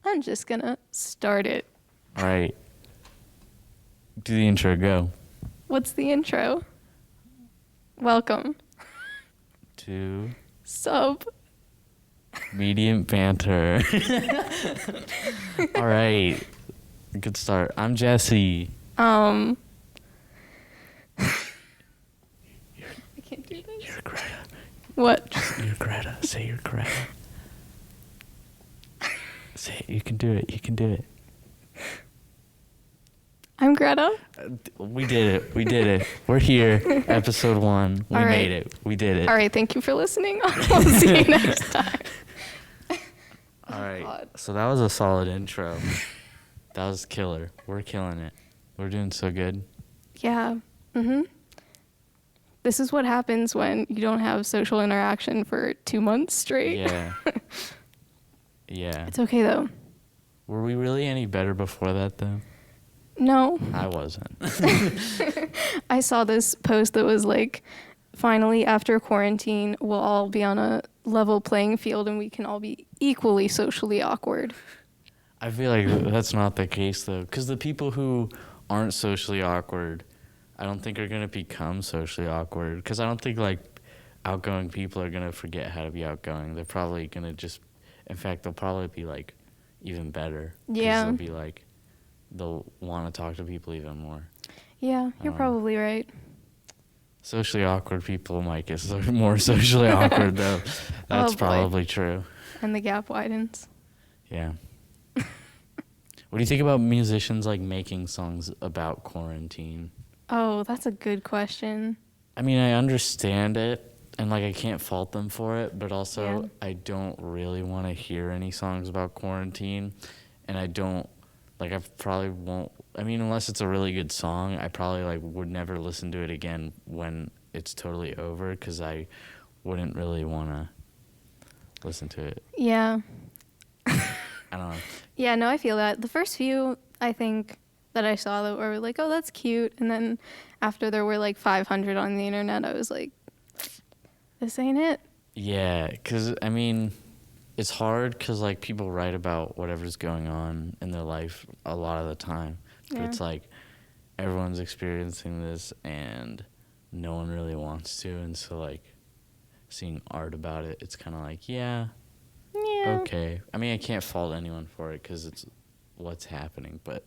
I'm just gonna start it. All right. Do the intro, go. What's the intro? Welcome. To Submediant Banter. All right. Good start. I'm Jesse. I can't do this. You're Greta. What? You're Greta. Say you're Greta. Say it. You can do it. You can do it. I'm Greta. We did it. We did it. We're here. Episode 1. We All right. made it. We did it. All right, thank you for listening. We'll see you next time. All right. God. So that was a solid intro. That was killer. We're killing it. We're doing so good. Yeah. This is what happens when you don't have social interaction for 2 months straight. Yeah. Yeah. It's okay though. Were we really any better before that, though? No. I wasn't. I saw this post that was like, finally, after quarantine, we'll all be on a level playing field and we can all be equally socially awkward. I feel like that's not the case, though, because the people who aren't socially awkward, I don't think are going to become socially awkward, because I don't think, like, outgoing people are going to forget how to be outgoing. They're probably going to just, in fact, they'll probably be, like, even better. 'Cause Yeah. They'll be, like, they'll want to talk to people even more. Yeah, you're probably right. Socially awkward people might get more socially awkward, though. That's Oh, boy. probably true. And the gap widens. Yeah. What do you think about musicians, like, making songs about quarantine? Oh, that's a good question. I mean, I understand it, and, like, I can't fault them for it, but also Yeah. I don't really want to hear any songs about quarantine, and I don't, like, I probably won't, I mean, unless it's a really good song, I probably, like, would never listen to it again when it's totally over, because I wouldn't really want to listen to it. Yeah. I don't know. Yeah, no, I feel that. The first few, I think, that I saw that were like, oh, that's cute. And then after there were like 500 on the internet, I was like, this ain't it. Yeah, because, I mean, it's hard because, like, people write about whatever's going on in their life a lot of the time. But Yeah. it's like everyone's experiencing this and no one really wants to. And so, like, seeing art about it, it's kind of like, yeah, okay. I mean, I can't fault anyone for it because it's what's happening. But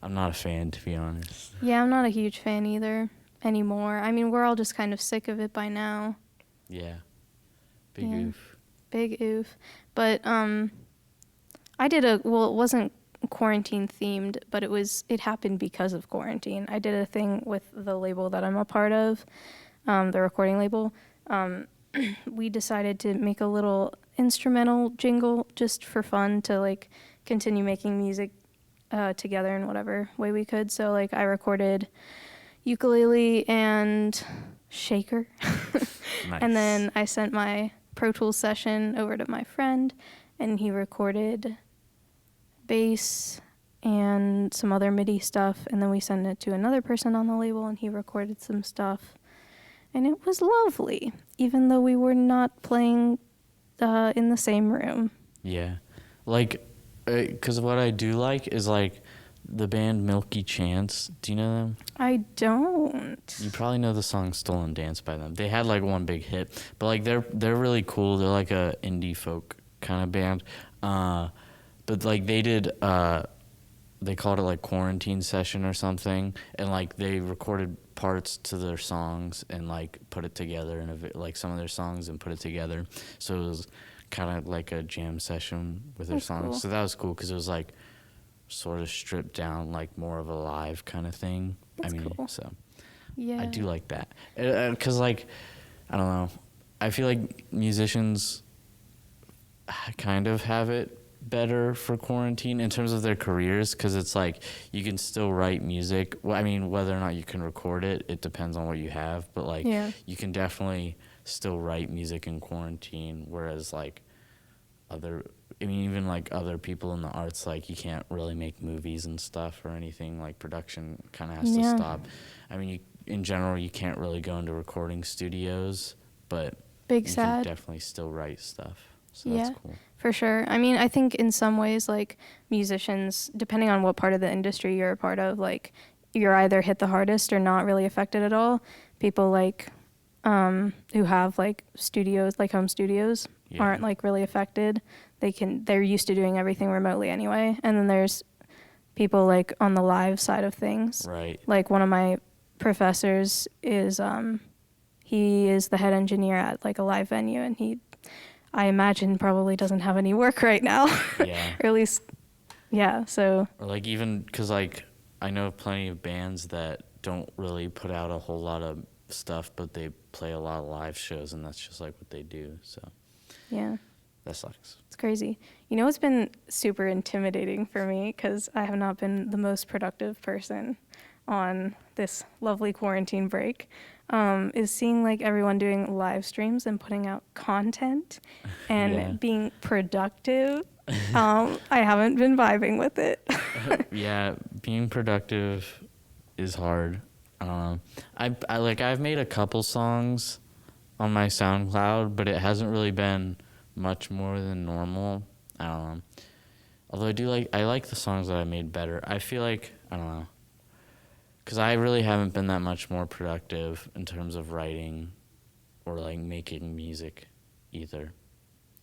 I'm not a fan, to be honest. Yeah, I'm not a huge fan either anymore. I mean, we're all just kind of sick of it by now. Yeah. Big Yeah. oof. Big oof. But I did it wasn't quarantine themed, but it happened because of quarantine. I did a thing with the label that I'm a part of, the recording label. We decided to make a little instrumental jingle just for fun to, like, continue making music together in whatever way we could. So, like, I recorded ukulele and shaker. Nice. And then I sent my Pro Tools session over to my friend, and he recorded bass and some other MIDI stuff, and then we sent it to another person on the label, and he recorded some stuff. And it was lovely, even though we were not playing in the same room. Yeah. Like, because what I do like is, like, the band Milky Chance. Do you know them? I don't. You probably know the song "Stolen Dance" by them. They had, like, one big hit, but, like, they're really cool. They're like a indie folk kind of band, but, like, they did they called it, like, Quarantine Session or something, and, like, they recorded parts to their songs and, like, put it together and, like, some of their songs and put it together. So it was kind of like a jam session with their That's songs. cool. So that was cool because it was, like, sort of stripped down, like, more of a live kind of thing. That's cool. So Yeah. I do like that. Because, like, I don't know. I feel like musicians kind of have it better for quarantine in terms of their careers, because it's like you can still write music. Well, I mean, whether or not you can record it, it depends on what you have. But, like, Yeah. you can definitely still write music in quarantine, whereas, like, even, like, other people in the arts, like, you can't really make movies and stuff or anything. Like, production kind of has to stop. I mean, in general, you can't really go into recording studios, but Big you sad. can definitely still write stuff. So that's Yeah, cool. for sure. I mean, I think in some ways, like musicians, depending on what part of the industry you're a part of, like you're either hit the hardest or not really affected at all. People like who have like studios, like home studios, Yeah. aren't like really affected. They're used to doing everything remotely anyway. And then there's people like on the live side of things. Right. Like one of my professors is he is the head engineer at like a live venue, and he, I imagine, probably doesn't have any work right now. Yeah. Or at least, yeah, so Or like even because like I know plenty of bands that don't really put out a whole lot of stuff, but they play a lot of live shows, and that's just like what they do. So yeah, that sucks. it's crazy. You know, it's been super intimidating for me because I have not been the most productive person on this lovely quarantine break. Is seeing like everyone doing live streams and putting out content and Yeah. being productive. I haven't been vibing with it. Yeah, being productive is hard. I like I've made a couple songs on my SoundCloud, but it hasn't really been much more than normal. I don't know. Although I like the songs that I made better. I feel like I don't know, because I really haven't been that much more productive in terms of writing or like making music either.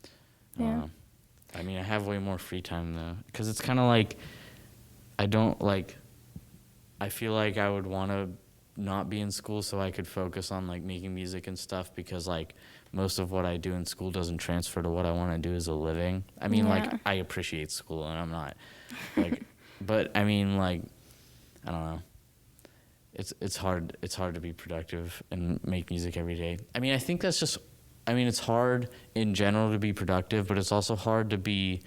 I don't Yeah. know. I mean, I have way more free time though, because it's kind of like I don't like. I feel like I would want to not be in school so I could focus on like making music and stuff, because like most of what I do in school doesn't transfer to what I want to do as a living. I mean, like Yeah. I appreciate school and I'm not like, but I mean like I don't know. It's hard. It's hard to be productive and make music every day. I mean, I think that's just. I mean, it's hard in general to be productive, but it's also hard to be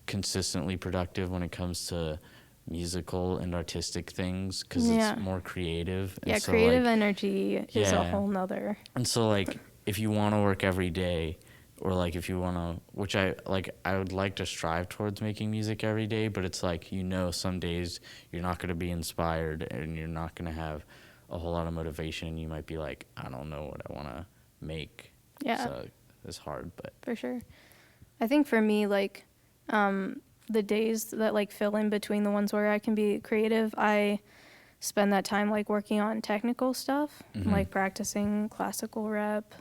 consistently productive when it comes to musical and artistic things, because Yeah. it's more creative. And Yeah, so, creative like, energy is a yeah. whole nother. And so, like, if you want to work every day, or like if you want to, which I like, I would like to strive towards making music every day, but it's like, some days you're not going to be inspired and you're not going to have a whole lot of motivation. You might be like, I don't know what I want to make. Yeah. So it's hard, but For sure. I think for me, like, the days that like fill in between the ones where I can be creative, I spend that time like working on technical stuff, like practicing classical rep,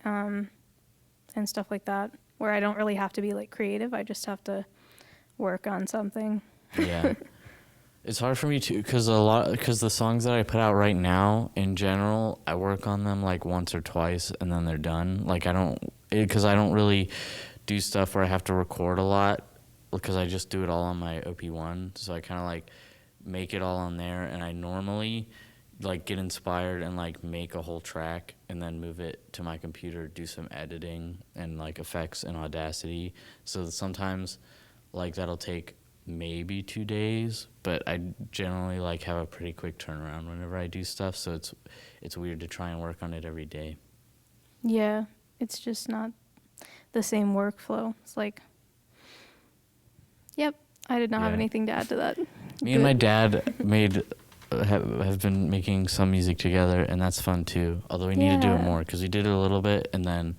and stuff like that, where I don't really have to be like creative. I just have to work on something. yeah. It's hard for me too, because the songs that I put out right now, in general, I work on them like once or twice, and then they're done. Like because I don't really do stuff where I have to record a lot, because I just do it all on my OP1. So I kind of like make it all on there, and I normally like get inspired and like make a whole track, and then move it to my computer, do some editing and like effects in Audacity. So that sometimes like that'll take maybe 2 days, but I generally like have a pretty quick turnaround whenever I do stuff, so it's weird to try and work on it every day. Yeah, it's just not the same workflow. It's like, yep, I did not have Yeah. anything to add to that. Me and my dad have been making some music together, and that's fun too, although we need to do it Yeah. more, because we did it a little bit and then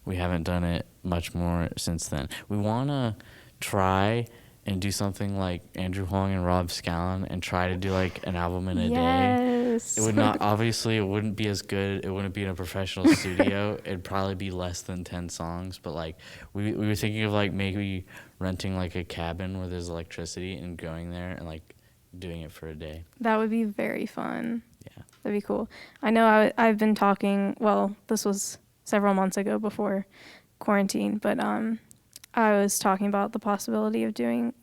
we haven't done it much more since then. We want to try and do something like Andrew Huang and Rob Scallon and try to do like an album in a day. Yes. It would not, obviously it wouldn't be as good. It wouldn't be in a professional studio. It'd probably be less than 10 songs, but like we were thinking of like maybe renting like a cabin where there's electricity and going there and like doing it for a day. That would be very fun. Yeah. That'd be cool. I know I've been talking, well, this was several months ago before quarantine, but I was talking about the possibility of doing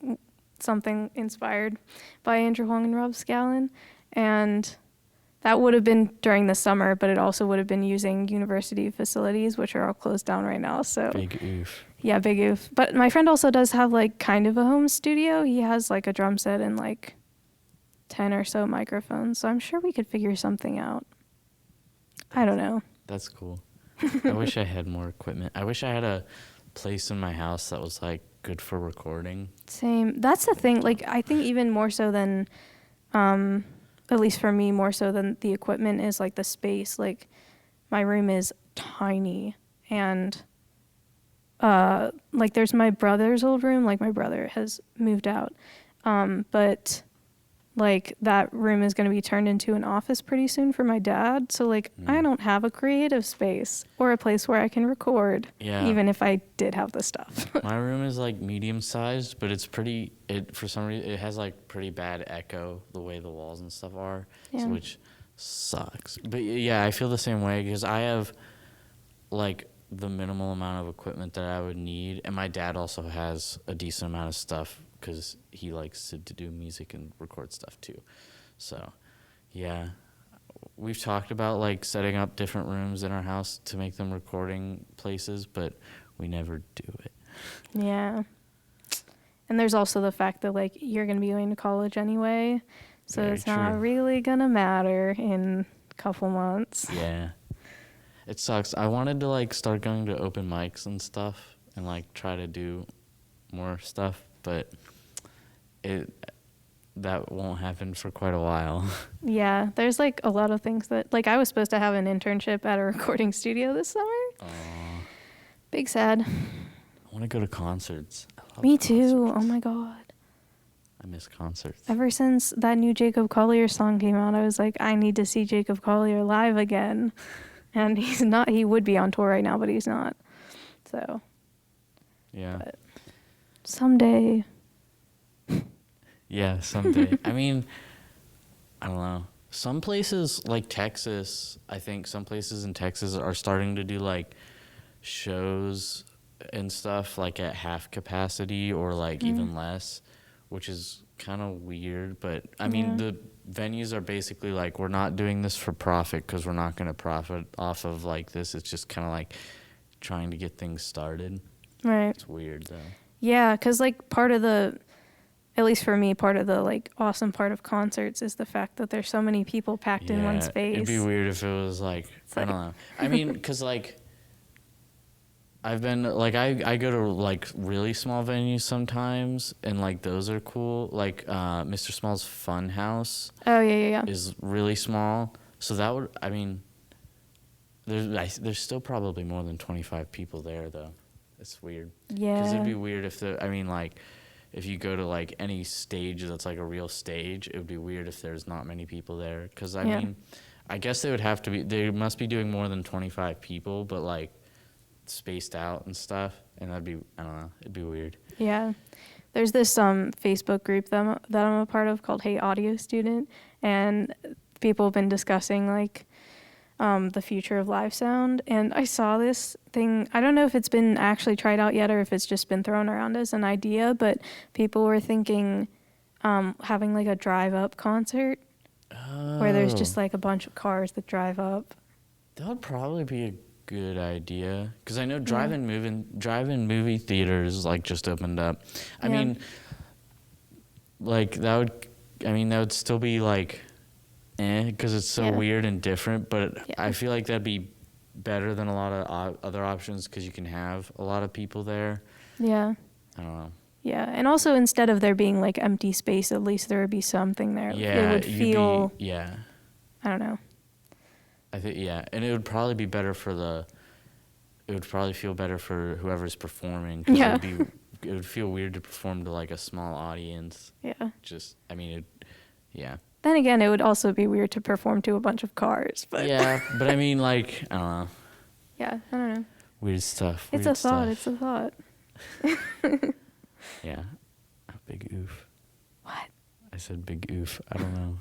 something inspired by Andrew Huang and Rob Scallon, and that would have been during the summer, but it also would have been using university facilities, which are all closed down right now. So Big oof. yeah, big oof. But my friend also does have like kind of a home studio. He has like a drum set and like 10 or so microphones, so I'm sure we could figure something out. I don't know. That's cool. I wish I had more equipment. I wish I had a place in my house that was like good for recording. Same. That's the thing. Like, I think even more so than, at least for me, more so than the equipment is like the space. Like, my room is tiny, and like there's my brother's old room. Like my brother has moved out, but like that room is going to be turned into an office pretty soon for my dad. So like I don't have a creative space or a place where I can record, Yeah. even if I did have the stuff. My room is like medium sized, but it's pretty. It for some reason it has like pretty bad echo the way the walls and stuff are, Yeah. which sucks. But yeah, I feel the same way because I have like the minimal amount of equipment that I would need, and my dad also has a decent amount of stuff because he likes to do music and record stuff too. So yeah, we've talked about like setting up different rooms in our house to make them recording places, but we never do it. Yeah. And there's also the fact that like you're going to be going to college anyway, so Very it's not true. really going to matter in a couple months. Yeah. It sucks. I wanted to like start going to open mics and stuff and like try to do more stuff, but that won't happen for quite a while. Yeah, there's like a lot of things that like I was supposed to have an internship at a recording studio this summer. Aw. Big sad. I want to go to concerts. I love Me too. concerts. Oh my god. I miss concerts. Ever since that new Jacob Collier song came out, I was like, I need to see Jacob Collier live again. And he's not, he would be on tour right now, but he's not. So, Yeah. but someday. Yeah, someday. I mean, I don't know. Some places like Texas, I think some places in Texas are starting to do like shows and stuff like at half capacity or like even less, which is kind of weird. But I mean, the venues are basically like, we're not doing this for profit because we're not going to profit off of like this. It's just kind of like trying to get things started. Right. It's weird though. Yeah, because like part of the, at least for me, part of the like awesome part of concerts is the fact that there's so many people packed in one space. It'd be weird if it was like, I don't know. I mean, because like, I've been like I go to like really small venues sometimes, and like those are cool. Like Mr. Small's Fun House Oh yeah. is really small, so that would, I mean, there's still probably more than 25 people there though. It's weird. Because it'd Yeah. be weird if I mean like, if you go to like any stage that's like a real stage, it would be weird if there's not many people there. Because I Yeah. mean, I guess they must be doing more than 25 people, but like spaced out and stuff, and that'd be, I don't know, it'd be weird. Yeah. There's this Facebook group that I'm a part of called Hey Audio Student, and people have been discussing like the future of live sound. And I saw this thing, I don't know if it's been actually tried out yet or if it's just been thrown around as an idea, but people were thinking having like a drive up concert where there's just like a bunch of cars that drive up. That would probably be a good idea, because I know drive-in movie theaters like just opened up. I mean, like that would still be like because it's so weird and different, but I feel like that'd be better than a lot of other options because you can have a lot of people there. Yeah. I don't know. Yeah, and also instead of there being like empty space, at least there would be something there. Yeah, it would feel. I don't know. I think and it would probably be better it would probably feel better for whoever's performing. 'Cause Yeah. it would feel weird to perform to like a small audience. Yeah. Just, I mean, yeah. Then again, it would also be weird to perform to a bunch of cars. But Yeah, but I mean, like, I don't know. Yeah, I don't know. Weird stuff. It's a thought. It's a thought. Yeah. A big oof. What? I said big oof. I don't know.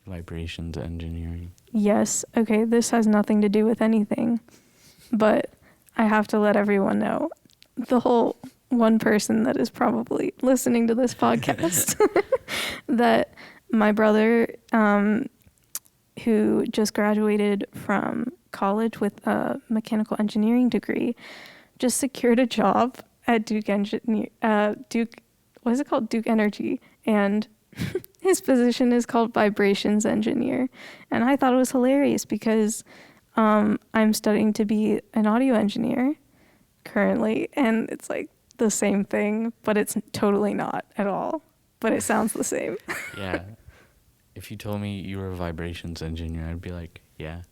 Vibrations engineering. Yes. Okay, this has nothing to do with anything, but I have to let everyone know, the whole one person that is probably listening to this podcast, that my brother, who just graduated from college with a mechanical engineering degree, just secured a job at Duke Energy, and his position is called vibrations engineer. And I thought it was hilarious because I'm studying to be an audio engineer currently, and it's like the same thing, but it's totally not at all, but it sounds the same. Yeah. If you told me you were a vibrations engineer, I'd be like, yeah.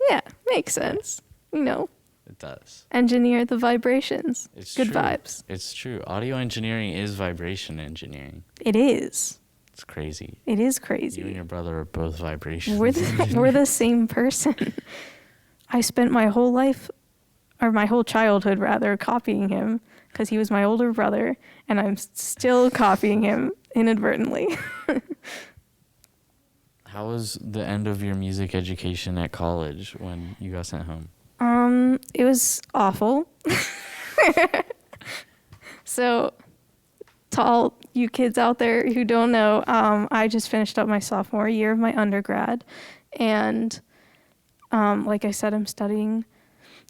Yeah, makes sense. You know, It does. Engineer the vibrations. It's Good true. vibes. It's true. Audio engineering is vibration engineering. It is. It's crazy. It is You and crazy. your brother are both vibration. We're the same person. I spent my whole life, or my whole childhood rather, copying him because he was my older brother, and I'm still copying him inadvertently. How was the end of your music education at college when you got sent home? It was awful. So, to all you kids out there who don't know, I just finished up my sophomore year of my undergrad, and like I said, I'm studying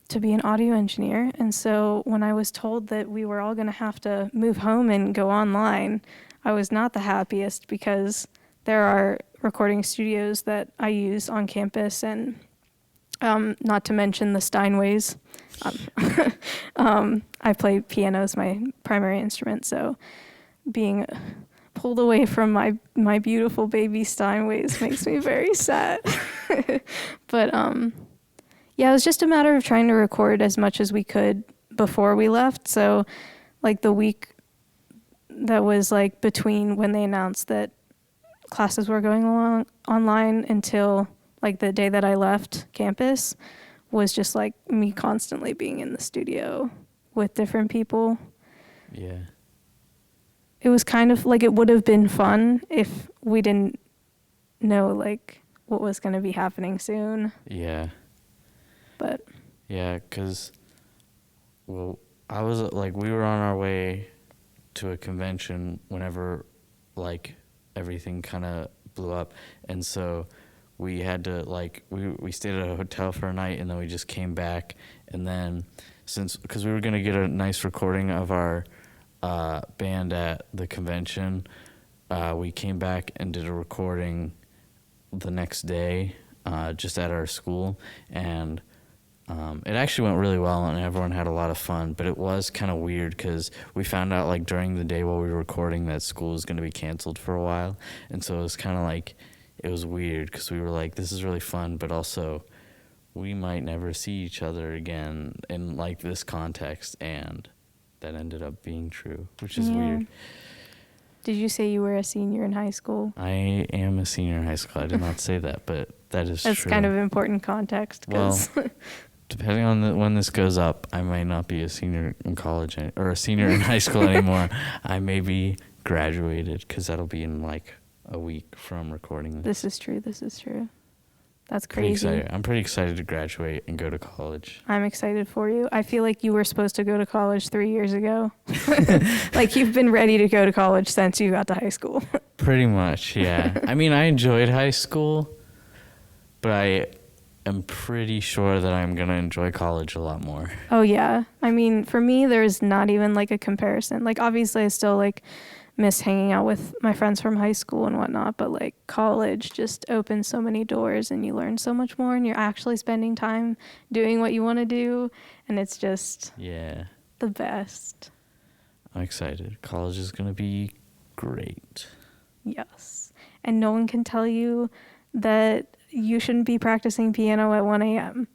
to be an audio engineer. And so when I was told that we were all going to have to move home and go online, I was not the happiest because there are recording studios that I use on campus, and not to mention the Steinways. I play piano as my primary instrument, so being pulled away from my beautiful baby Steinways makes me very sad. But yeah, it was just a matter of trying to record as much as we could before we left. So like the week that was like between when they announced that classes were going along online until like the day that I left campus was just like me constantly being in the studio with different people. Yeah. It was kind of like it would have been fun if we didn't know like what was going to be happening soon. Yeah. But Yeah, because, well, I was, like, we were on our way to a convention whenever, like, everything kind of blew up. And so we had to, like, we stayed at a hotel for a night, and then we just came back. And then, because we were going to get a nice recording of our band at the convention, we came back and did a recording the next day just at our school. And it actually went really well, and everyone had a lot of fun, but it was kind of weird because we found out like during the day while we were recording that school was going to be canceled for a while. And so it was kind of like, it was weird because we were like, this is really fun, but also we might never see each other again in like this context. And that ended up being true, which is weird. Did you say you were a senior in high school? I am a senior in high school. I did not say that, but that is That's true. kind of important context. Cause Well, depending on when this goes up, I might not be a senior in college or a senior in high school anymore. I may be graduated because that'll be in like a week from recording this. This is true. That's Pretty crazy. excited. I'm pretty excited to graduate and go to college. I'm excited for you. I feel like you were supposed to go to college 3 years ago. Like you've been ready to go to college since you got to high school. Pretty much, yeah. I mean, I enjoyed high school, but I am pretty sure that I'm going to enjoy college a lot more. Oh, yeah. I mean, for me, there's not even like a comparison. Like, obviously, I still like miss hanging out with my friends from high school and whatnot, but like college just opens so many doors and you learn so much more and you're actually spending time doing what you want to do. And it's just the best. I'm excited. College is going to be great. Yes. And no one can tell you that you shouldn't be practicing piano at 1 a.m.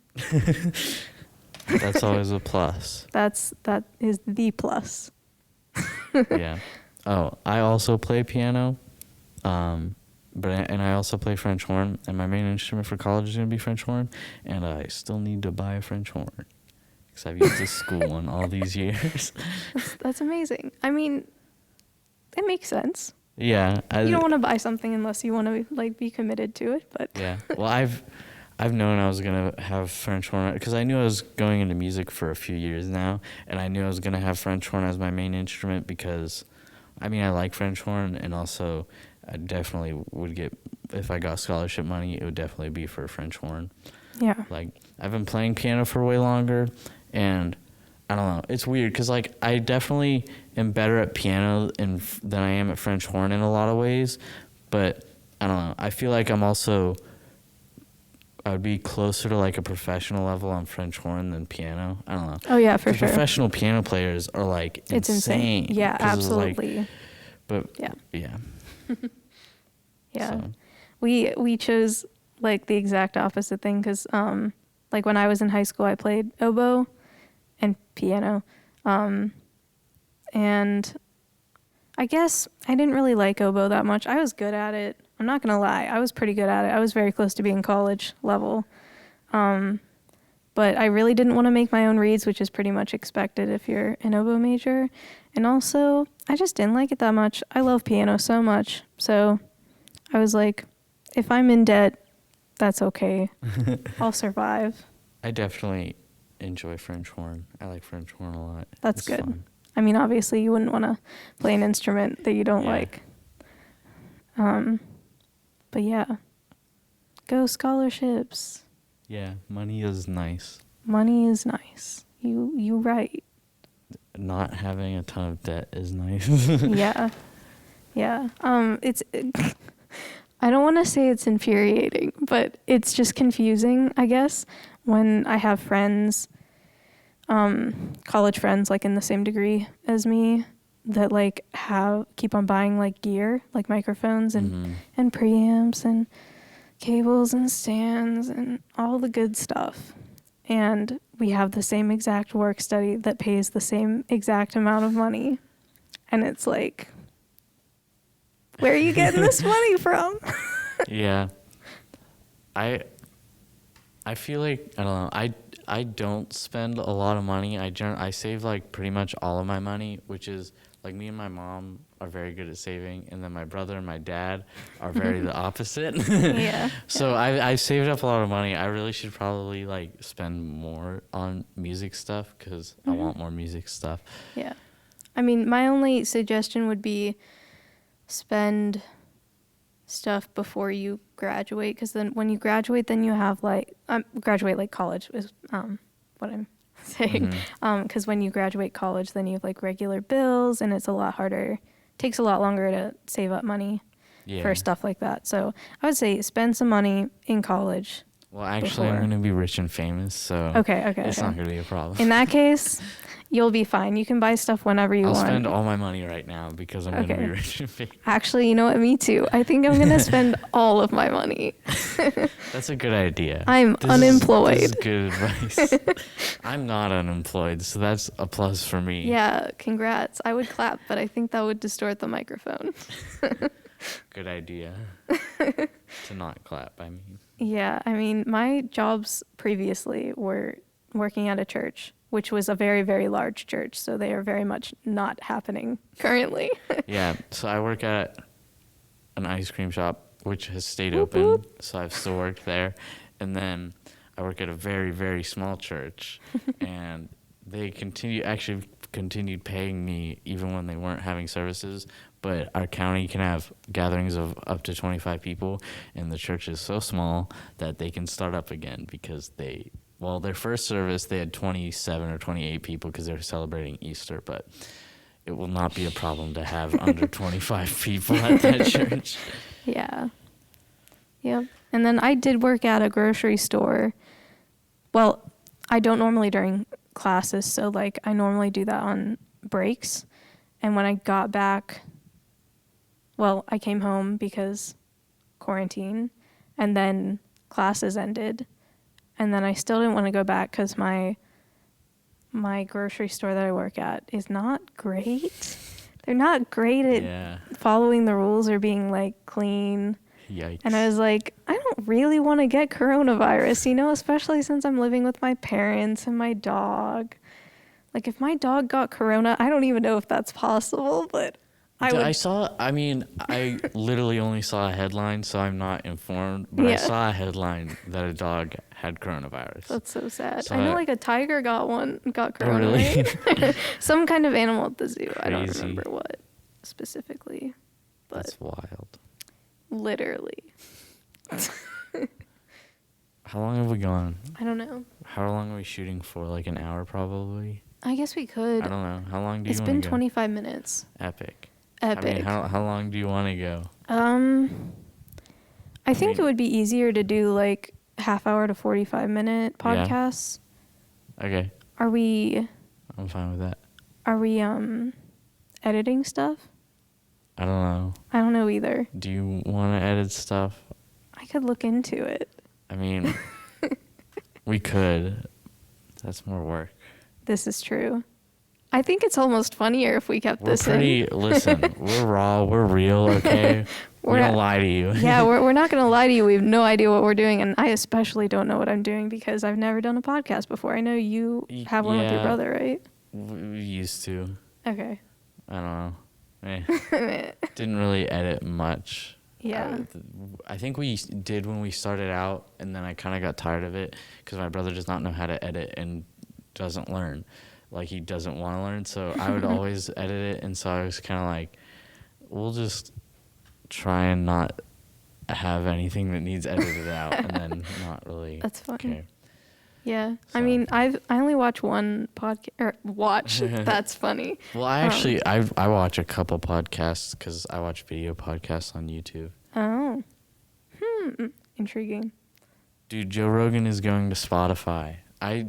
That's always a plus. That is the plus. Yeah. Oh, I also play piano, and I also play French horn, and my main instrument for college is going to be French horn, and I still need to buy a French horn because I've used this school one all these years. That's amazing. I mean, it makes sense. Yeah. You don't want to buy something unless you want to like be committed to it, but yeah. Well, I've known I was going to have French horn because I knew I was going into music for a few years now, and I knew I was going to have French horn as my main instrument because, I mean, I like French horn, and also I definitely would get, if I got scholarship money, it would definitely be for French horn. yeah. Like, I've been playing piano for way longer, and I don't know. It's weird because, like, I definitely am better at piano than I am at French horn in a lot of ways, but I don't know. I feel like I would be closer to, like, a professional level on French horn than piano. I don't know. Oh, yeah, for sure. Professional piano players are, like, insane. It's insane. Yeah, absolutely. Like, but, yeah. Yeah. Yeah. So. We chose, like, the exact opposite thing because Like when I was in high school, I played oboe and piano. And I guess I didn't really like oboe that much. I was good at it. I'm not going to lie. I was pretty good at it. I was very close to being college level. But I really didn't want to make my own reeds, which is pretty much expected if you're an oboe major. And also, I just didn't like it that much. I love piano so much. So I was like, if I'm in debt, that's okay. I'll survive. I definitely enjoy French horn. I like French horn a lot. That's It's good. fun. I mean, obviously, you wouldn't want to play an instrument that you don't Yeah. like. But yeah, go scholarships. Yeah, money is nice. Money is nice. You right. Not having a ton of debt is nice. Yeah. Yeah. It's I don't want to say it's infuriating, but it's just confusing, I guess, when I have friends, college friends, like in the same degree as me, that like keep on buying like gear, like microphones and preamps and cables and stands and all the good stuff. And we have the same exact work study that pays the same exact amount of money. And it's like, where are you getting this money from? Yeah. I feel like, I don't know, I don't spend a lot of money. I save like pretty much all of my money, which is like me and my mom are very good at saving, and then my brother and my dad are very the opposite. Yeah. So I saved up a lot of money. I really should probably like spend more on music stuff because I want more music stuff. Yeah. I mean, my only suggestion would be spend stuff before you graduate, because then when you graduate, then you have like graduate like college is what I'm saying. Because when you graduate college, then you have like regular bills, and it's a lot harder. Takes a lot longer to save up money for stuff like that. So I would say spend some money in college. Well, actually, I'm going to be rich and famous, so it's not going to be a problem. In that case, you'll be fine. You can buy stuff whenever you want. I'll spend all my money right now because I'm going to be rich and famous. Actually, you know what? Me too. I think I'm going to spend all of my money. That's a good idea. I'm unemployed. This is good advice. I'm not unemployed, so that's a plus for me. Yeah, congrats. I would clap, but I think that would distort the microphone. Good idea. To not clap, I mean. Yeah, I mean, my jobs previously were working at a church, which was a very, very large church, so they are very much not happening currently. Yeah, so I work at an ice cream shop, which has stayed Whoop, open, whoop. so I've still worked there. And then I work at a very, very small church, and they continued paying me even when they weren't having services. But our county can have gatherings of up to 25 people, and the church is so small that they can start up again because their first service, they had 27 or 28 people because they were celebrating Easter, but it will not be a problem to have under 25 people at that church. Yeah. Yep. And then I did work at a grocery store. Well, I don't normally during classes, so like I normally do that on breaks. And when I got back, well, I came home because quarantine, and then classes ended. And then I still didn't want to go back because my grocery store that I work at is not great. They're not great at following the rules or being like clean. Yikes. And I was like, I don't really want to get coronavirus, especially since I'm living with my parents and my dog. Like if my dog got corona, I don't even know if that's possible, but I literally only saw a headline, so I'm not informed, but I saw a headline that a dog had coronavirus. That's so sad. So I know like a tiger got corona. Oh, really? Right? Some kind of animal at the zoo. Crazy. I don't remember what specifically, but That's wild. literally. How long have we gone? I don't know. How long are we shooting for? Like an hour probably? I guess we could. I don't know. How long do you It's want to go? been 25 minutes. Epic. Epic. I mean, how long do you want to go? I think it would be easier to do like half-hour to 45-minute podcasts. Yeah. Okay. I'm fine with that. Are we editing stuff? I don't know. I don't know either. Do you want to edit stuff? I could look into it. I mean, We could. That's more work. This is true. I think it's almost funnier if we kept We're this pretty. in. Listen, we're raw. We're real. Okay. We don't lie to you. Yeah, we're not going to lie to you. We have no idea what we're doing, and I especially don't know what I'm doing because I've never done a podcast before. I know you have one with your brother, right? We used to. Okay. I don't know. Didn't really edit much. Yeah. I think we did when we started out, and then I kind of got tired of it because my brother does not know how to edit and doesn't learn. Like, he doesn't want to learn, so I would always edit it, and so I was kind of like, we'll just try and not have anything that needs edited out, and then not really. That's funny. Care. Yeah. So. I mean, I only watch one podcast. That's funny. Well, I actually I watch a couple podcasts because I watch video podcasts on YouTube. Oh. Intriguing. Dude, Joe Rogan is going to Spotify. I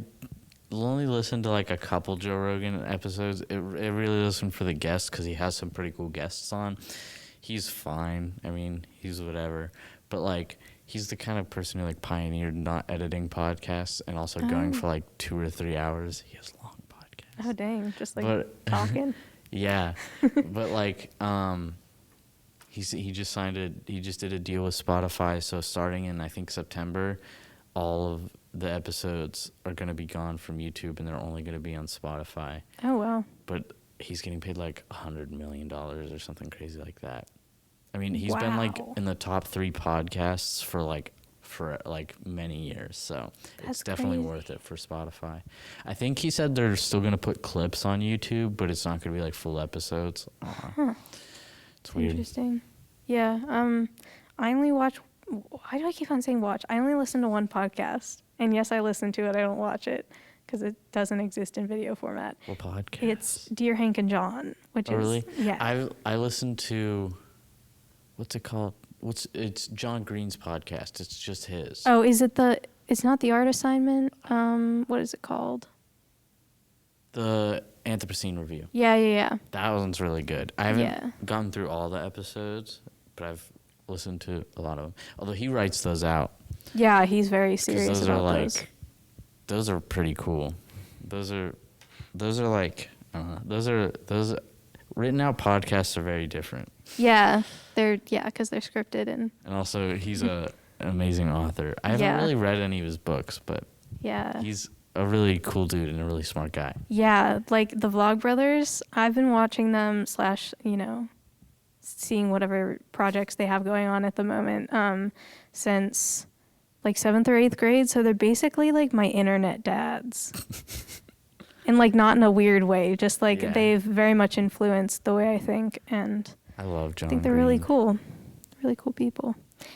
only listened to like a couple Joe Rogan episodes. It really listened for the guests because he has some pretty cool guests on. He's fine. I mean, he's whatever. But like, he's the kind of person who like pioneered not editing podcasts and also going for like 2 or 3 hours. He has long podcasts. Oh dang! Just like talking. Yeah, but like, he just did a deal with Spotify. So starting in I think September, all of the episodes are going to be gone from YouTube and they're only going to be on Spotify. Oh wow. But he's getting paid like $100 million or something crazy like that. I mean, he's been like in the top 3 podcasts for many years, so it's definitely worth it for Spotify. I think he said they're still gonna put clips on YouTube, but it's not gonna be like full episodes. It's weird. Interesting. Yeah. I only watch. Why do I keep on saying watch? I only listen to one podcast, and yes, I listen to it. I don't watch it because it doesn't exist in video format. What podcast? It's Dear Hank and John, which is really? Yeah. I listened to. What's it called? It's John Green's podcast. It's just his. Oh, is it it's not the art assignment? What is it called? The Anthropocene Review. Yeah. That one's really good. I haven't gone through all the episodes, but I've listened to a lot of them. Although he writes those out. Yeah, he's very serious about those. Those are pretty cool. Those are like, those written out podcasts are very different. Yeah, because they're scripted and also he's an amazing author. I haven't really read any of his books, but he's a really cool dude and a really smart guy. Yeah, like the Vlogbrothers, I've been watching them seeing whatever projects they have going on at the moment since like 7th or 8th grade. So they're basically like my internet dads. And like not in a weird way, just like they've very much influenced the way I think, and I love John. I think they're really cool people.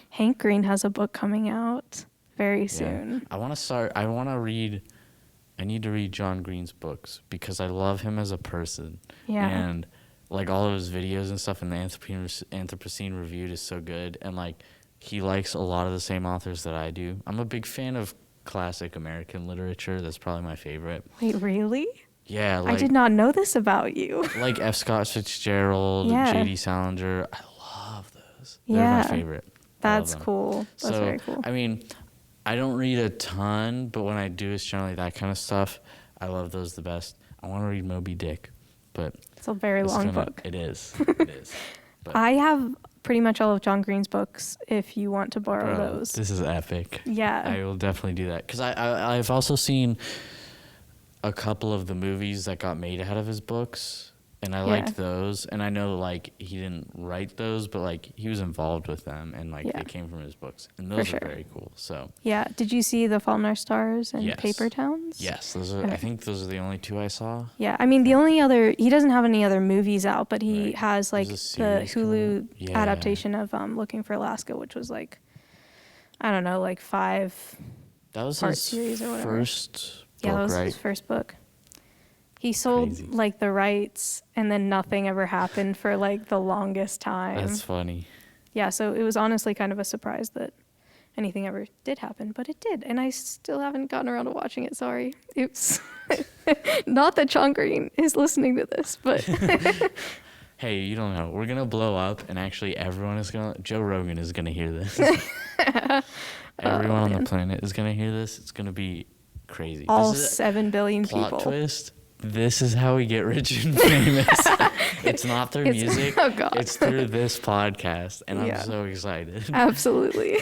Hank Green has a book coming out very soon. I need to read John Green's books because I love him as a person. Yeah. And like all of his videos and stuff in the Anthropocene Reviewed is so good, and like he likes a lot of the same authors that I do. I'm a big fan of classic American literature. That's probably my favorite. Wait, really? Yeah, like, I did not know this about you. Like F. Scott Fitzgerald, J.D. Salinger. I love those. They're my favorite. That's cool. That's very cool. I mean, I don't read a ton, but when I do, it's generally that kind of stuff. I love those the best. I want to read Moby Dick, but it's a very long book. It is. It is. But I have pretty much all of John Green's books if you want to borrow those. This is epic. Yeah. I will definitely do that. Because I've also seen a couple of the movies that got made out of his books, and I liked those. And I know, like, he didn't write those, but, like, he was involved with them, and, like, they came from his books. And those are very cool. So yeah. Did you see The Fault in Our Stars and Paper Towns? Yes. Those are. I think those are the only 2 I saw. Yeah. I mean, the only other... He doesn't have any other movies out, but he has, like, the Hulu adaptation of Looking for Alaska, which was, like, I don't know, like 5 that was part his series or whatever. First book, that was his first book. He sold like the rights, and then nothing ever happened for like the longest time. That's funny. Yeah, so it was honestly kind of a surprise that anything ever did happen, but it did, and I still haven't gotten around to watching it. Sorry. Oops. Not that John Green is listening to this, but hey, you don't know. We're gonna blow up, and actually, Joe Rogan is gonna hear this. Everyone on the planet is gonna hear this. It's gonna be crazy. All This is 7 billion plot people. twist. This is how we get rich and famous. It's not through music. Oh God. It's through this podcast, and Yeah. I'm so excited. Absolutely.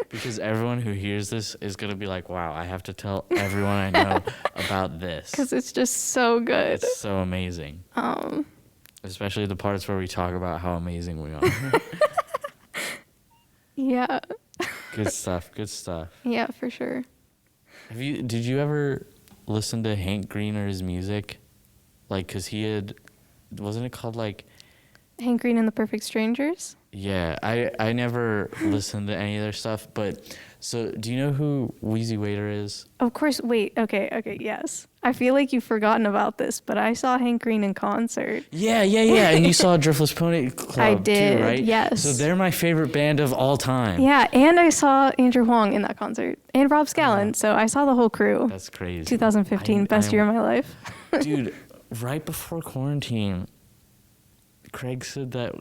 Because everyone who hears this is gonna be like, "Wow, I have to tell everyone I know about this." Because it's just so good. It's so amazing. Especially the parts where we talk about how amazing we are. Yeah. Good stuff. Good stuff. Yeah, for sure. Did you ever listen to Hank Green or his music? Like, cause wasn't it called like? Hank Green and the Perfect Strangers? Yeah, I never listened to any of their stuff, but so do you know who Wheezy Waiter is? Of course. Wait. Okay. Yes. I feel like you've forgotten about this, but I saw Hank Green in concert. Yeah. And you saw Driftless Pony Club I did, too, right? yes. So they're my favorite band of all time. Yeah, and I saw Andrew Huang in that concert and Rob Scallon. So I saw the whole crew. That's crazy. 2015, best year of my life. Dude, right before quarantine, Craig said that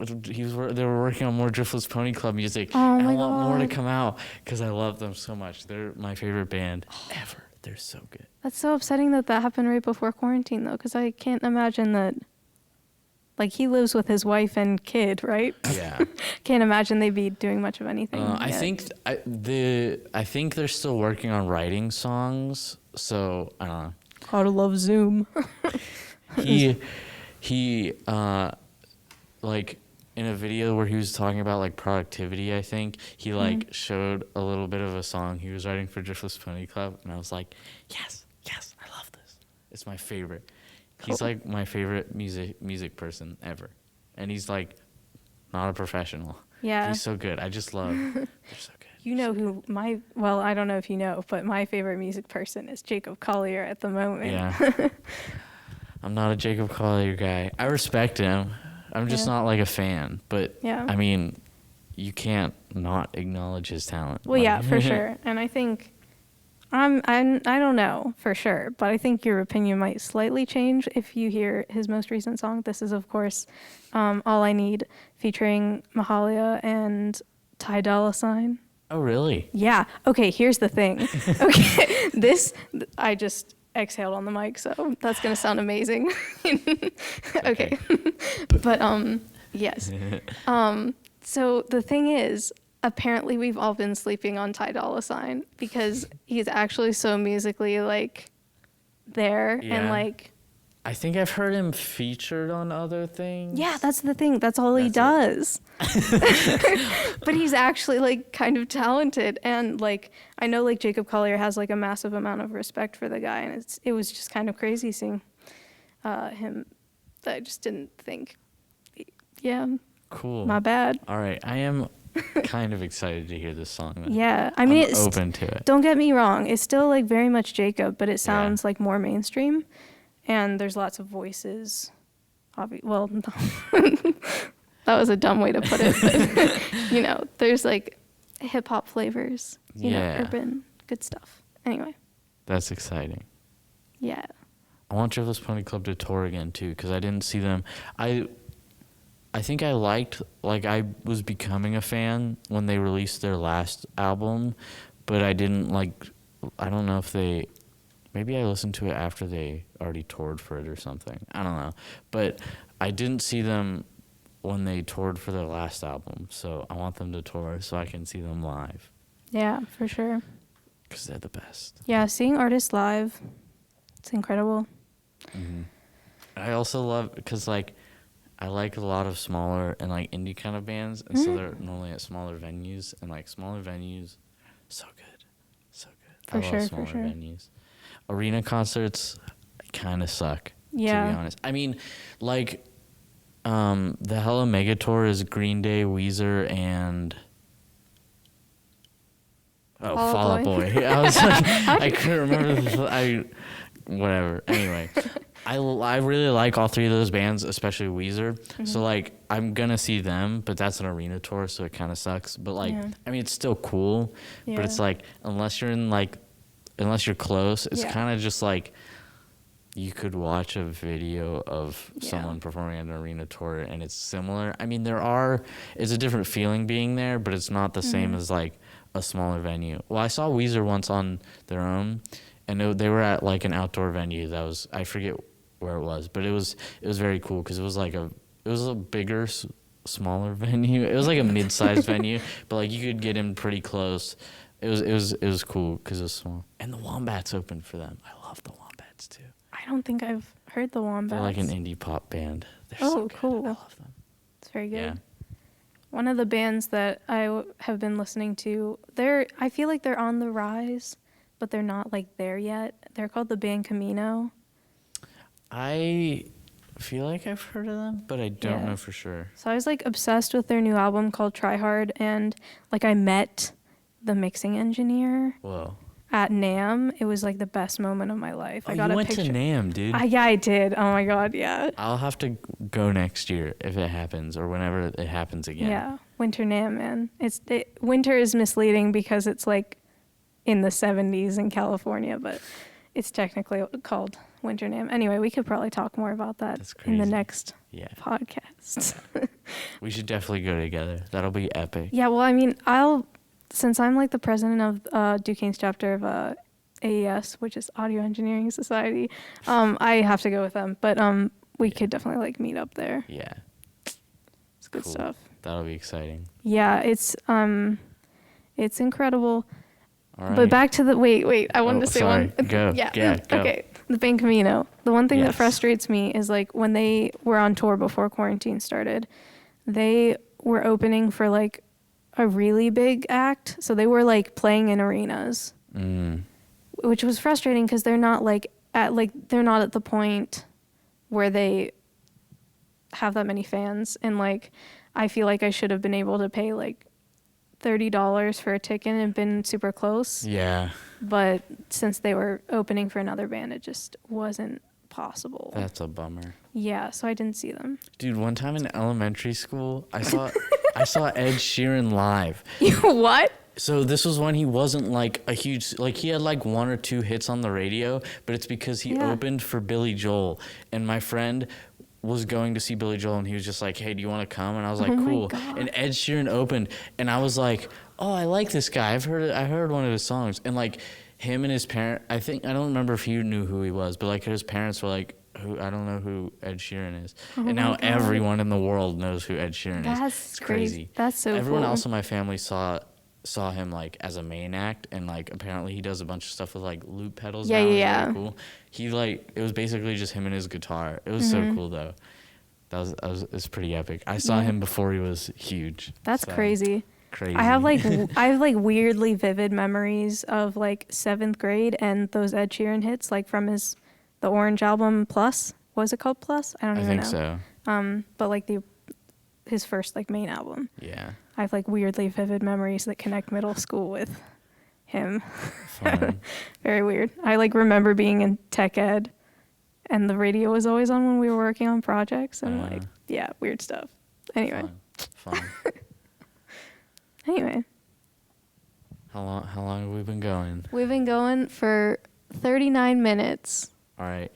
they were working on more Driftless Pony Club music. Oh and my I want more to God. come out because I love them so much. They're my favorite band ever. They're so good. That's so upsetting that happened right before quarantine, though, because I can't imagine that. Like, he lives with his wife and kid, right? Yeah. Can't imagine they'd be doing much of anything. I yet. think I think they're still working on writing songs. So I don't know. Gotta love Zoom. he like in a video where he was talking about like productivity, I think he like showed a little bit of a song he was writing for Driftless Pony Club, and I was like, yes, I love this. It's my favorite. He's Cool. like my favorite music person ever, and he's like not a professional. Yeah. He's so good. I just love. They're so good. You know who I don't know if you know, but my favorite music person is Jacob Collier at the moment. Yeah. I'm not a Jacob Collier guy. I respect him. I'm just Yeah. not like a fan. But Yeah. I mean, you can't not acknowledge his talent. Well, yeah, for sure. And I think I don't know for sure, but I think your opinion might slightly change if you hear his most recent song. This is, of course, All I Need, featuring Mahalia and Ty Dolla $ign. Oh, really? Yeah. Okay, here's the thing. Okay, I just exhaled on the mic, so that's going to sound amazing. Okay. But, yes. So the thing is, apparently we've all been sleeping on Ty Dolla $ign because he's actually so musically, like, there and, Yeah. like... I think I've heard him featured on other things. Yeah, that's the thing. That's all he does. But he's actually, like, kind of talented. And, like, I know, like, Jacob Collier has, like, a massive amount of respect for the guy. And it was just kind of crazy seeing him. I just didn't think, yeah, Cool. my bad. All right. I am kind of excited to hear this song. Then. Yeah. I mean, I'm it's open to it. Don't get me wrong. It's still, like, very much Jacob, but it sounds, like, more mainstream. And there's lots of voices. Well, that was a dumb way to put it. But, there's like hip hop flavors, urban, good stuff. Anyway. That's exciting. Yeah. I want Driftless Pony Club to tour again too, because I didn't see them. I think I was becoming a fan when they released their last album, but I didn't I don't know if maybe I listened to it after they already toured for it or something. I don't know. But I didn't see them when they toured for their last album. So I want them to tour so I can see them live. Yeah, for sure. Because they're the best. Yeah, seeing artists live, it's incredible. Mm-hmm. I also love, because I like a lot of smaller and indie kind of bands. And so they're normally at smaller venues. And smaller venues, so good. So good. I love smaller venues. Arena concerts kind of suck, to be honest. I mean, the Hella Mega Tour is Green Day, Weezer, and Fall Out Boy. I was I couldn't remember. Whatever. Anyway, I really like all three of those bands, especially Weezer. Mm-hmm. So I'm gonna see them, but that's an arena tour, so it kind of sucks. But I mean, it's still cool. Yeah. But it's unless you're close, it's kind of just you could watch a video of someone performing at an arena tour and it's similar. I mean, it's a different feeling being there, but it's not the same as a smaller venue. Well, I saw Weezer once on their own, and they were at like an outdoor venue that was, I forget where it was, but it was very cool because it was a bigger, smaller venue. It was like a mid-sized venue, but like you could get in pretty close. It was cool because it was small. And the Wombats opened for them. I love the Wombats too. I don't think I've heard the Wombats. They're like an indie pop band. They're Oh, so good. cool. I love them. It's very good. Yeah. One of the bands that have been listening to, I feel like they're on the rise, but they're not like there yet. They're called the band Camino. I feel like I've heard of them, but I don't Yeah. know for sure. So I was like obsessed with their new album called Try Hard, and like I met the mixing engineer Whoa. at NAMM. It was like the best moment of my life. I got you a went picture. to NAMM, dude. Yeah, I did. Oh my god, yeah. I'll have to go next year if it happens or whenever it happens again. Yeah, Winter NAMM, man. Winter is misleading because it's like in the 70s in California, but it's technically called Winter NAMM. Anyway, we could probably talk more about that That's in the crazy. next Yeah. podcast. We should definitely go together. That'll be epic. Yeah, well, I mean, since I'm like the president of Duquesne's chapter of AES, which is Audio Engineering Society, I have to go with them. But we could definitely like meet up there. Yeah. It's good Cool. stuff. That'll be exciting. Yeah, it's incredible. All right. But back to the wait, I wanted Oh, to say sorry. one. Go. Yeah. Go. Okay. The band Camino. The one thing that Yes. frustrates me is like when they were on tour before quarantine started, they were opening for like a really big act. So they were like playing in arenas, which was frustrating because they're not they're not at the point where they have that many fans. And like, I feel like I should have been able to pay like $30 for a ticket and been super close. Yeah. But since they were opening for another band, it just wasn't possible. That's a bummer. Yeah, so I didn't see them. Dude, one time in elementary school, I saw Ed Sheeran live. What? So this was when he wasn't like a huge, like he had like one or two hits on the radio, but it's because he Yeah. opened for Billy Joel. And my friend was going to see Billy Joel and he was just like, hey, do you want to come? And I was like, Oh my cool. God. And Ed Sheeran opened and I was like, oh, I like this guy. I heard one of his songs. And like him and his parent, I don't remember if he knew who he was, but like his parents were like, I don't know who Ed Sheeran is. Oh and now my God. everyone in the world knows who Ed Sheeran is. That's It's crazy. That's so Everyone cool. else in my family saw him like as a main act, and like apparently he does a bunch of stuff with like loop pedals. Yeah, now. It's yeah. really cool. He like, it was basically just him and his guitar. It was so cool though. It was pretty epic. I saw Yeah. him before he was huge. That's so, crazy. Crazy. I have like weirdly vivid memories of like 7th grade and those Ed Sheeran hits, like from the Orange album Plus. Was it called Plus? I don't I even think know. so. But like his first like main album. Yeah. I have like weirdly vivid memories that connect middle school with him. Fun. Very weird. I like remember being in tech ed and the radio was always on when we were working on projects and like, yeah, weird stuff. Anyway. Fun. Anyway. How long have we been going? We've been going for 39 minutes. All right.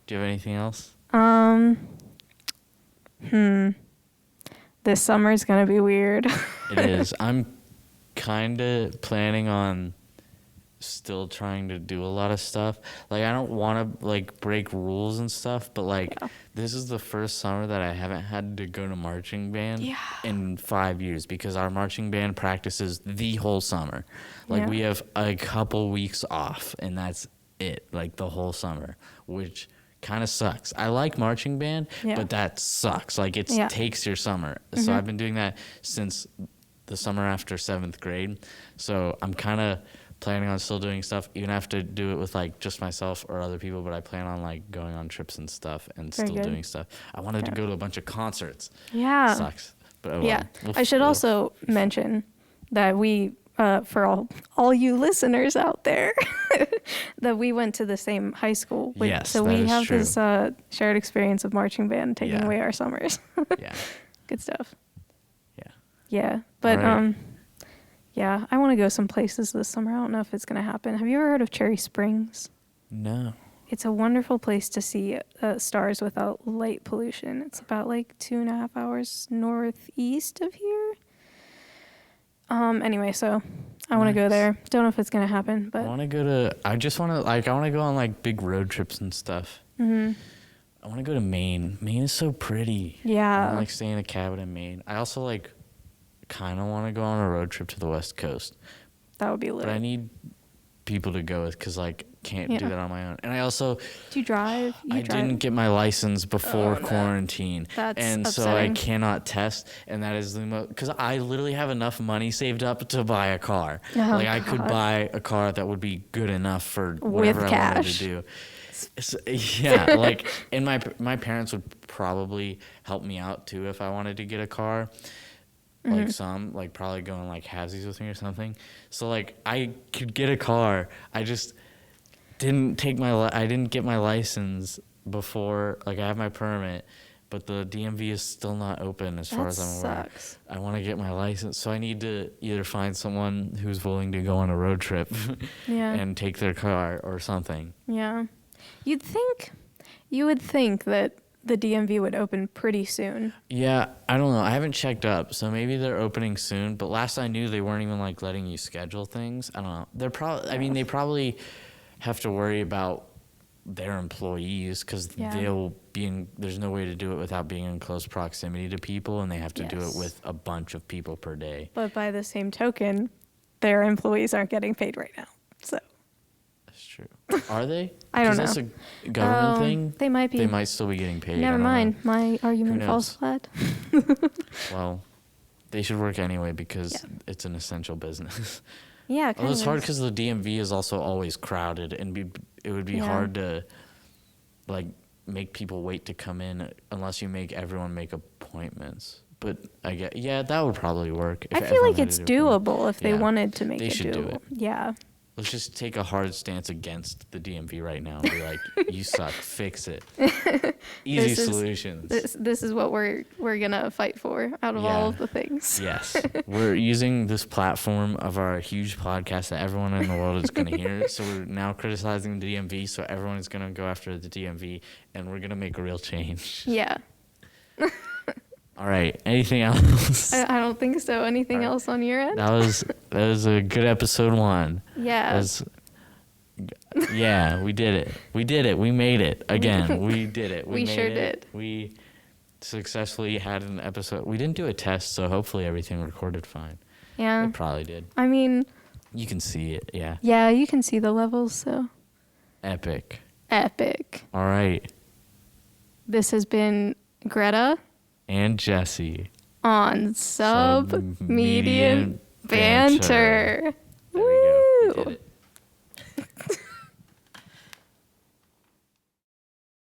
Do you have anything else? This summer is going to be weird. It is. I'm kind of planning on still trying to do a lot of stuff. Like, I don't want to, like, break rules and stuff, but, like, this is the first summer that I haven't had to go to marching band in 5 years because our marching band practices the whole summer. Like, Yeah. we have a couple weeks off, and that's it, like, the whole summer, which kind of sucks. I like marching band, but that sucks. Like, it takes your summer. So I've been doing that since the summer after 7th grade. So I'm kind of planning on still doing stuff. Even have to do it with like just myself or other people, but I plan on like going on trips and stuff and Very still good. doing stuff. I wanted to go to a bunch of concerts. Yeah. Sucks. But oh well. Yeah. I should also mention that we, for all you listeners out there, that we went to the same high school. Yes, so that we is have true. this shared experience of marching band taking away our summers. Yeah. Good stuff. Yeah. Yeah. But, All right. yeah, I want to go some places this summer. I don't know if it's going to happen. Have you ever heard of Cherry Springs? No. It's a wonderful place to see stars without light pollution. It's about like 2.5 hours northeast of here. Anyway, so I want to go Nice. there. Don't know if it's gonna happen, I but want to go to. I just want to I want to go on like big road trips and stuff. mm-hmm. I want to go to Maine. Maine is so pretty. I Yeah, want to like stay in a cabin in Maine. I also like kind of want to go on a road trip to the West Coast, that would be lit. but I need people to go with because like can't do Yeah. that on my own. And I also Do you drive? I didn't get my license before Oh, no. quarantine, That's and so I upsetting. cannot test. And that is the most because I literally have enough money saved up to buy a car. Oh, like I could God. buy a car that would be good enough for whatever With I wanted cash. to do. So, yeah, like, and my parents would probably help me out too if I wanted to get a car. Like like probably going like halvesies with me or something. So like I could get a car. I just didn't take I didn't get my license before. Like I have my permit, but the DMV is still not open as far That as I'm aware. sucks. I want to get my license, so I need to either find someone who's willing to go on a road trip Yeah. and take their car or something. Yeah. You would think that the DMV would open pretty soon. Yeah, I don't know. I haven't checked up, so maybe they're opening soon. But last I knew, they weren't even like letting you schedule things. I don't know. They're probably. I mean, they probably have to worry about their employees because Yeah. they'll be in. There's no way to do it without being in close proximity to people, and they have to do it Yes. with a bunch of people per day. But by the same token, their employees aren't getting paid right now. So That's true. Are they? I don't Is know. this a government thing? They might be. They might still be getting paid. I Never don't know. mind. My argument Who falls knows? flat. Well, they should work anyway because Yeah. it's an essential business. Yeah, kind Well, it's of hard is. because the DMV is also always crowded, and it would be Yeah. hard to like make people wait to come in unless you make everyone make appointments. But I get that would probably work. If I feel everyone like had it's to do appointments. doable if they Yeah. wanted to make They it should do doable. it. Yeah. Let's just take a hard stance against the DMV right now and be like, "You suck. Fix it. Easy This is- solutions." This is what we're gonna fight for out of all Yeah. of the things. Yes. We're using this platform of our huge podcast that everyone in the world is going to hear. So we're now criticizing the DMV. So everyone is going to go after the DMV and we're going to make a real change. Yeah. All right. Anything else? I don't think so. Anything All right. else on your end? That was a good episode 1. Yeah. Yeah, we did it. We did it. We made it. Again, we did it. We made sure it. did. We successfully had an episode. We didn't do a test, so hopefully everything recorded fine. Yeah. It probably did. I mean, You can see it. Yeah. yeah, you can see the levels, so Epic. epic. All right. This has been Greta And Jesse. on Submediant Banter. There we go. We Woo! did it.